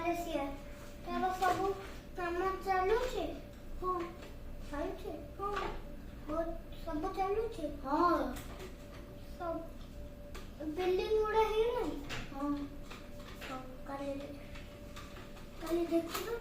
Malaysia ତାର ସବୁ କାମ ଚାଲୁଛି। ହଁ ଚାଲୁଛି। ହଁ ସବୁ ଚାଲୁଛି। ହଁ ସବୁ ବିଲ୍ଡିଂ ଗୁଡା ହେଇନାହିଁ। ହଁ କାଲି ଦେଖିବା।